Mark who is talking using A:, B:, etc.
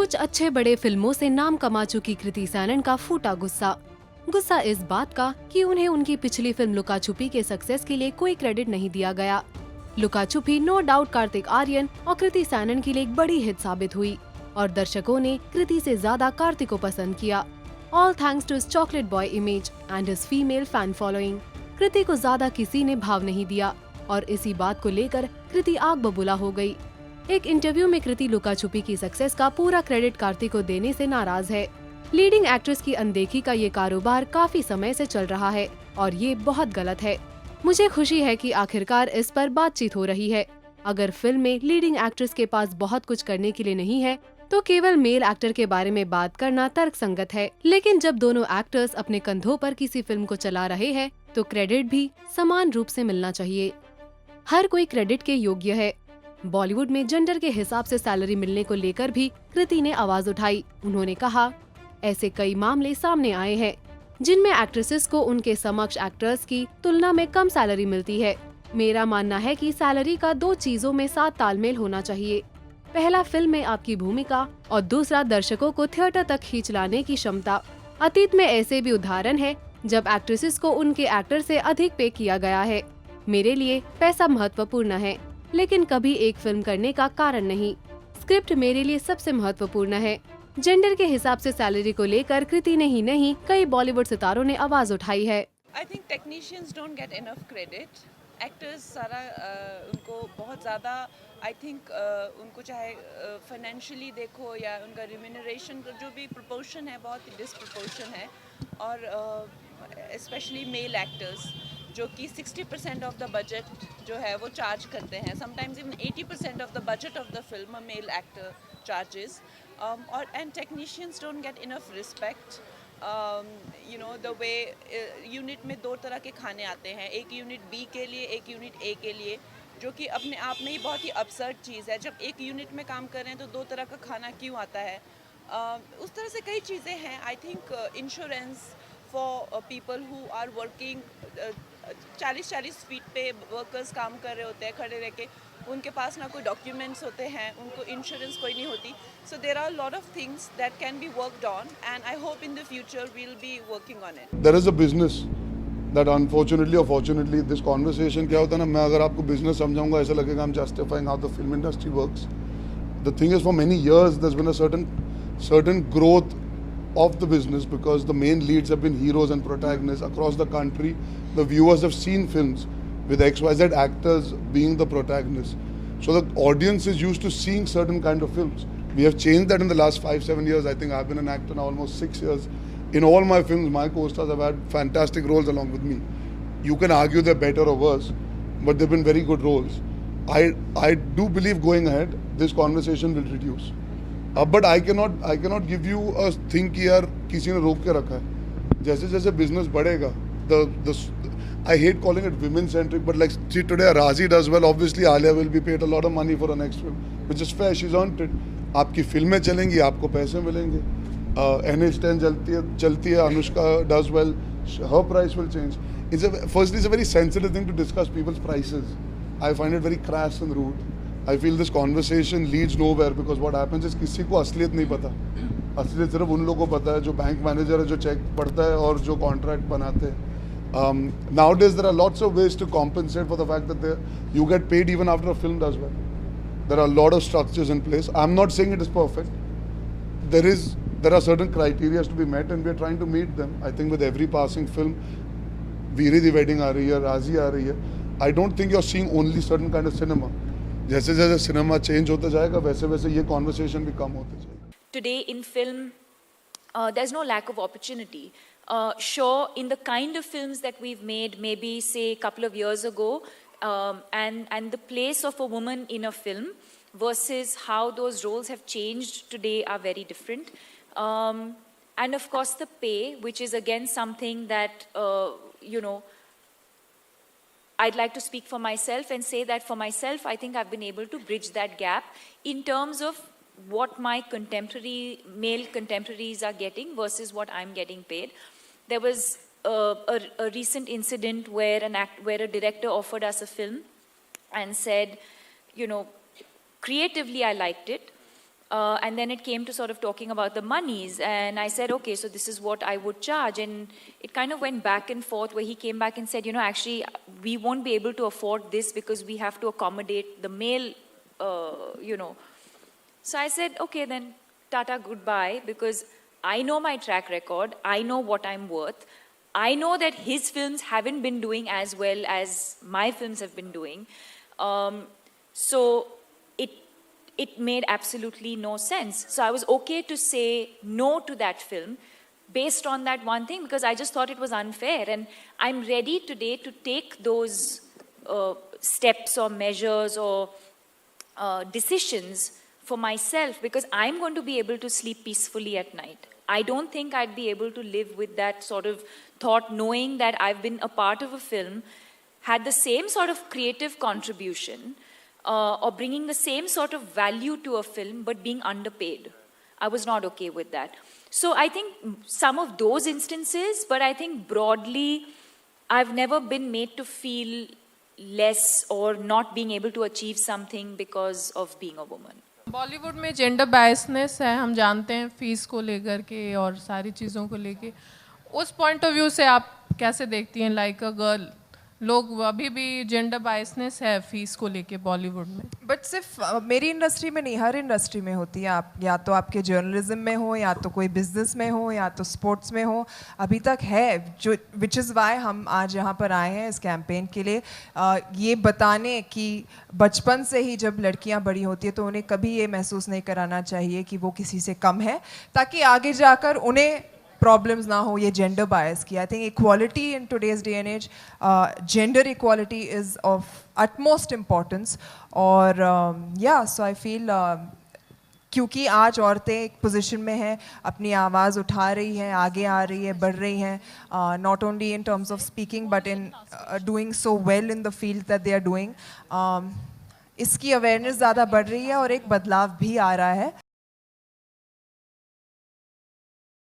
A: कुछ अच्छे बड़े फिल्मों से नाम कमा चुकी कृति सैनन का फूटा गुस्सा इस बात का कि उन्हें उनकी पिछली फिल्म लुका छुपी के सक्सेस के लिए कोई क्रेडिट नहीं दिया गया। लुका छुपी नो डाउट कार्तिक आर्यन और कृति सैनन के लिए एक बड़ी हिट साबित हुई और दर्शकों ने कृति से ज्यादा कार्तिक को पसंद किया। All thanks to his chocolate boy image and his female fan following. Kriti को ज्यादा किसी ने भाव नहीं दिया और इसी बात को लेकर कृति आग बबूला हो गई। एक इंटरव्यू में कृति लुका छुपी की सक्सेस का पूरा क्रेडिट कार्तिक को देने से नाराज है। लीडिंग एक्ट्रेस की अनदेखी का ये कारोबार काफी समय से चल रहा है और ये बहुत गलत है। मुझे खुशी है कि आखिरकार इस पर बातचीत हो रही है। अगर फिल्म में लीडिंग एक्ट्रेस के पास बहुत कुछ करने के लिए नहीं है तो केवल मेल एक्टर के बारे में बात करना तर्कसंगत है, लेकिन जब दोनों एक्टर्स अपने कंधों पर किसी फिल्म को चला रहे हैं तो क्रेडिट भी समान रूप से मिलना चाहिए। हर कोई क्रेडिट के योग्य है। बॉलीवुड में जेंडर के हिसाब से सैलरी मिलने को लेकर भी कृति ने आवाज उठाई। उन्होंने कहा, ऐसे कई मामले सामने आए हैं जिनमें एक्ट्रेसेस को उनके समकक्ष एक्टर्स की तुलना में कम सैलरी मिलती है। मेरा मानना है कि सैलरी का दो चीजों में साथ तालमेल होना चाहिए। पहला, फिल्म में आपकी भूमिका और दूसरा, दर्शकों को थिएटर तक खींच लाने की क्षमता। अतीत में ऐसे भी उदाहरण है जब एक्ट्रेसेस को उनके एक्टर से अधिक पे किया गया है। मेरे लिए पैसा महत्वपूर्ण है, लेकिन कभी एक फिल्म करने का कारण नहीं। स्क्रिप्ट मेरे लिए सबसे महत्वपूर्ण है। जेंडर के हिसाब से सैलरी को लेकर कृति ने ही नहीं, कई बॉलीवुड सितारों ने आवाज उठाई है।
B: I think technicians don't get enough credit. Actors सारा उनको बहुत ज़्यादा I think उनको चाहे financially देखो या उनका remuneration का जो भी proportion है बहुत disproportion है और especially male actors जो कि 60% of the budget जो है वो charge करते हैं, sometimes even 80% of the budget of the film a male actor charges और and technicians don't get enough respect. You know the way unit में दो तरह के खाने आते हैं, एक यूनिट बी के लिए, एक यूनिट ए के लिए, जो कि अपने आप में ही बहुत ही अपसर्ड चीज़ है। जब एक यूनिट में काम कर रहे हैं तो दो तरह का खाना क्यों आता है? उस तरह से कई चीज़ें हैं। I think insurance for people who are working 40-40 feet पे वर्कर्स काम कर रहे होते हैं खड़े रह के, उनके पास ना कोई डॉक्यूमेंट्स होते हैं, उनको इंश्योरेंस कोई नहीं होती। So there are lot of things that can be worked on and I hope in the future we will be working on it.
C: There is a business that unfortunately और fortunately this conversation क्या होता है ना, मैं अगर आपको business समझाऊंगा ऐसा लगेगा I'm justifying how the film industry works. The thing is, for many years there's been a certain growth of the business because the main leads have been heroes and protagonists across the country. The viewers have seen films with XYZ actors being the protagonists. So the audience is used to seeing certain kind of films. We have changed that in the last 5-7 years. I think I've been an actor now almost 6 years. In all my films, my co-stars have had fantastic roles along with me. You can argue they're better or worse, but they've been very good roles. I do believe going ahead, this conversation will reduce. But I cannot give you a thing कि यार किसी ने रोक के रखा है। जैसे जैसे business बढ़ेगा, I hate calling it women centric, but like see today Razi does well. Obviously Alia will be paid a lot of money for her next film, which is fair. She's earned it. आपकी फिल्में चलेंगी, आपको पैसे मिलेंगे। NH10 चलती है, Anushka does well, her price will change. Firstly, it's a very sensitive thing to discuss people's prices. I find it very crass and rude. I feel this conversation leads nowhere because what happens is किसी को असलियत नहीं पता। असलियत सिर्फ उन लोगों को पता है जो बैंक मैनेजर है, जो चेक पढ़ता है और जो कॉन्ट्रैक्ट बनाते हैं। Nowadays there are lots of ways to compensate for the fact that you get paid even after a film does well. There are a lot of structures in place. I'm not saying it is perfect. There are certain criteria to be met and we are trying to meet them. I think with every passing film, Veeri the Wedding aa rahi hai, Razi aa rahi hai. I don't think you're seeing only certain kind of cinema. जैसे जैसे cinema change होता जाएगा वैसे वैसे ये conversation भी कम होते जाएगा।
D: Today in film, there's no lack of opportunity. Sure, in the kind of films that we've made, maybe say a couple of years ago, and the place of a woman in a film versus how those roles have changed today are very different. And of course the pay, which is again something that, you know, I'd like to speak for myself and say that for myself, I think I've been able to bridge that gap in terms of what my male contemporaries are getting versus what I'm getting paid. There was a recent incident where a director offered us a film and said, you know, creatively I liked it, And then it came to sort of talking about the monies, and I said, okay, so this is what I would charge. And it kind of went back and forth, where he came back and said, you know, actually, we won't be able to afford this because we have to accommodate the male, you know. So I said, okay, then tata, goodbye, because I know my track record, I know what I'm worth. I know that his films haven't been doing as well as my films have been doing. So it made absolutely no sense. So I was okay to say no to that film based on that one thing, because I just thought it was unfair. And I'm ready today to take those steps or measures or decisions for myself, because I'm going to be able to sleep peacefully at night. I don't think I'd be able to live with that sort of thought, knowing that I've been a part of a film, had the same sort of creative contribution, or bringing the same sort of value to a film, but being underpaid. I was not okay with that. So I think some of those instances, but I think broadly, I've never been made to feel less or not being able to achieve something because of being a woman.
E: Bollywood में gender biasness है, हम जानते हैं, fees को लेकर के और सारी चीज़ों को लेके. उस पॉइंट ऑफ व्यू से आप कैसे देखती हैं, लाइक अ गर्ल, लोग अभी भी जेंडर बायसनेस है फीस को लेके बॉलीवुड में?
F: बट सिर्फ मेरी इंडस्ट्री में नहीं, हर इंडस्ट्री में होती है. आप या तो आपके जर्नलिज्म में हो, या तो कोई बिजनेस में हो, या तो स्पोर्ट्स में हो, अभी तक है. जो विच इज़ वाई हम आज यहाँ पर आए हैं इस कैंपेन के लिए, ये बताने कि बचपन से ही जब लड़कियाँ बड़ी होती है तो उन्हें कभी ये महसूस नहीं कराना चाहिए कि वो किसी से कम है, ताकि आगे जाकर उन्हें प्रॉब्लम्स ना हो ये जेंडर बायस की. I think equality in today's day and age, gender equality is of utmost importance. और या सो आई फील क्योंकि आज औरतें एक पोजीशन में हैं, अपनी आवाज़ उठा रही हैं, आगे आ रही है, बढ़ रही हैं, not only in terms of speaking but in doing so well in the field that they are doing. इसकी अवेयरनेस ज़्यादा बढ़ रही है और एक बदलाव भी आ रहा है.